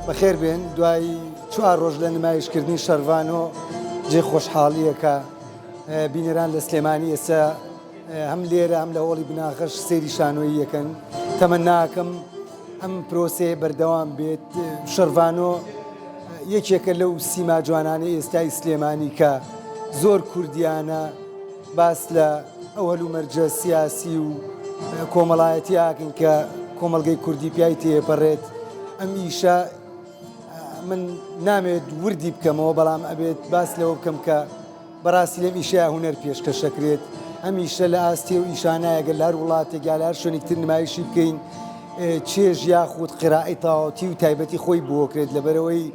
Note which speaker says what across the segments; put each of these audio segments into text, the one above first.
Speaker 1: بەخێر بێن دوای 4 ڕۆژ لە نمایشکردنی شەروانۆ جێ خۆشحاڵیەکە بینەران لە سلێمانی ئێستا هەم لێرە هەم لە هۆڵی بناغەش سێری شانۆیی یەکەن تەمەناکەم ئەم پرۆسێ بەردەوام بێت. شەروانۆ یەکێکە لەو سیما جوانانەی ئێستای سلێمانی کە زۆر کوردیانە باس لە ئەو هەلومەرجە سیاسی و کۆمەڵایەتیاکەن کە کۆمەڵگەی کوردی پیای تێپەڕێت. ئەم ئیشە من نامێت وردی بکەمەوە بەڵام ئەبێت باس لەوە بکەم کە بەڕاستی لەم ئیشەیە هونەر پێشکەشەکرێت. ئەم ئیشە لە ئاستی و ئیشانایەگە لە هەر وڵاتێک یا لە هەر شوێنێکتر نمایشی بکەین چێژ یاخود قرائی تاواتی و تایبەتی خۆی بۆکرێت لەبەرەوەی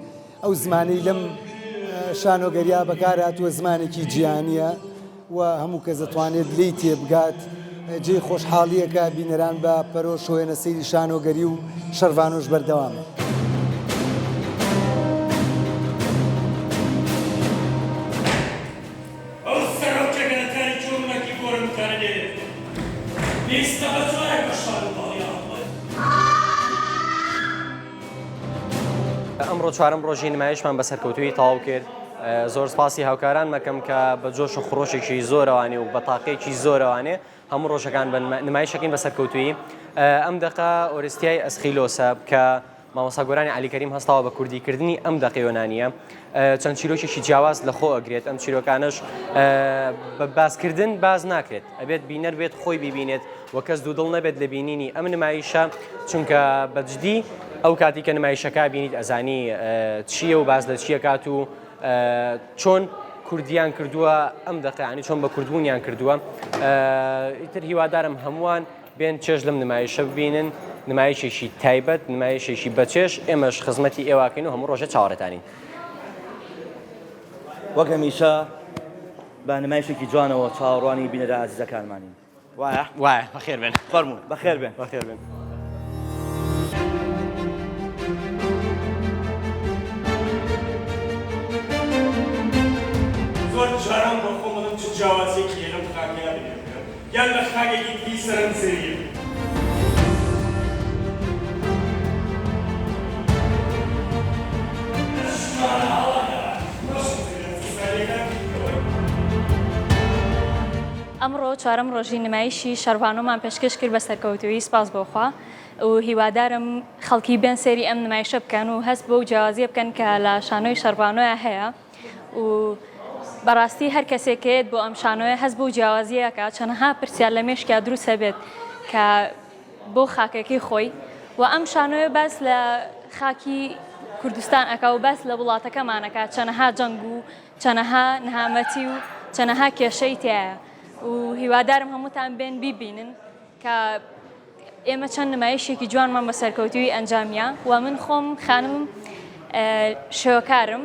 Speaker 1: ئەو زمانەی لەم شانۆگەریا بەکارهاتووە زمانێکی جیهانیە و هەموو کەس دەتوانێت لێی تێبگات. جێ خۆشحاڵیەکە بینەران بە پەرۆش هۆێنە سەیری شانۆگەری و شەروانۆش بەردەوامە.
Speaker 2: ئەمڕۆ چوارەم ڕۆژی نمایشمان بە سەرکەوتووی تەواو کرد. زۆر سپاسی هاوکاران مەکەم کە بە جۆش و خڕۆشێکی زۆرەوانێ و بە تاقەیەکی زۆرەوانێ هەموو ڕۆژەکان نمایشەکەین بە سەرکەوتووی. ئەم دەقە ئۆرستیای ئەسخیلۆسە کە مامۆستا گۆرانی عەلیکەریم هەستاوە بە کوردیکردنی ئەم دەقەی یۆنانیە. چەند چیرۆکێکی جیاواز لەخۆ ئەگرێت. ئەم چیرۆکانش بە باسکردن باز ناکرێت، ئەبێت بینەر بێت خۆی ببینێت و کەس دوودڵ نەبێت لە بینینی ئەم نمایشە، چونکە بەجددی ئەو کاتی کە نمایشەکە بینیت ئەزانی چییە و باز لە چییە کات و چۆن کوردیان کردووە ئەم دەقەیانی چۆن بە کوردبوونیان کردووە. ئیتر هیوادارم هەمووان بێن چێژ لەم نمایشە ببینن، نمایشێکی تایبەت، نمایشێکی بەچێش. ئێمەش خزمەتی ئێواکەین و هەموو ڕۆژە چاوەڕێتانین.
Speaker 3: وەک هەمیشە بە نمایشێکی جوانەوە چاوەڕوانی بینەرە ئازیزەکانمانین.
Speaker 2: وایە بەخێر بێن.
Speaker 3: فەرموون بەخێر بێن.
Speaker 2: بەخێر بێن.
Speaker 4: زۆر جاران بە خۆم بڵم چ جیاوازیەکی لەم خاکەیە بێت یان لە خاکێکی دی سەرنجێریە.
Speaker 5: ئەمڕۆ چوارەم ڕۆژی نمایشی شەروانۆمان پێشکەش کرد بە سەرکەوتووی، سپاس بۆخوا و هیوادارم خەڵکی بێن سێری ئەم نمایشە بکەن و هەست بۆ جیاوازیە بکەن کە لە شانۆی شەروانۆیە هەیە و بەڕاستی هەر کەسێکێت بۆ ئەم شانۆیە هەست بۆ جیاوازیەکە چەندەها پرسیار لە مێشکیا دروستە بێت کە بۆ خاکەکەی خۆی و ئەم شانۆیە باس لە خاکی کوردستان ئەکا و باس لە وڵاتەکەمانەکە چەندەها جەنگ و چەندەها نەهامەتی و چەندەها کێشەی تایە و هیوادارم هەمووتان بێن بیبینن کە ئێمە چەند نمایشێکی جوانمان بە سەرکەوتووی ئەنجامیە و من خۆم خانم شێوەکارم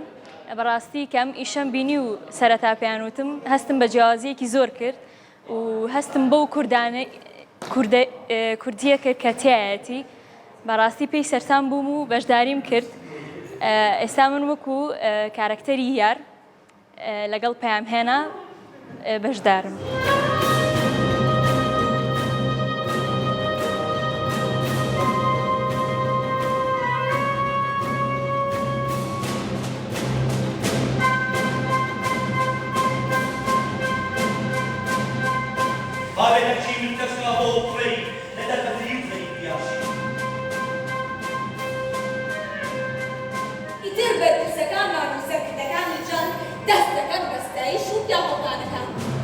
Speaker 5: بەڕاستی کەم ئیشەم بینی و سەرەتا پێیانوتم هەستم بە جیاوازیەکی زۆر کرد و هەستم بەو کوردیە کرد کە تایەتی بەڕاستی پێی سەرسان بووم و بەشداریم کرد. ئێستا من وەکو کارکتەری یار لەگەڵ پەیامهێنا بەشدارم.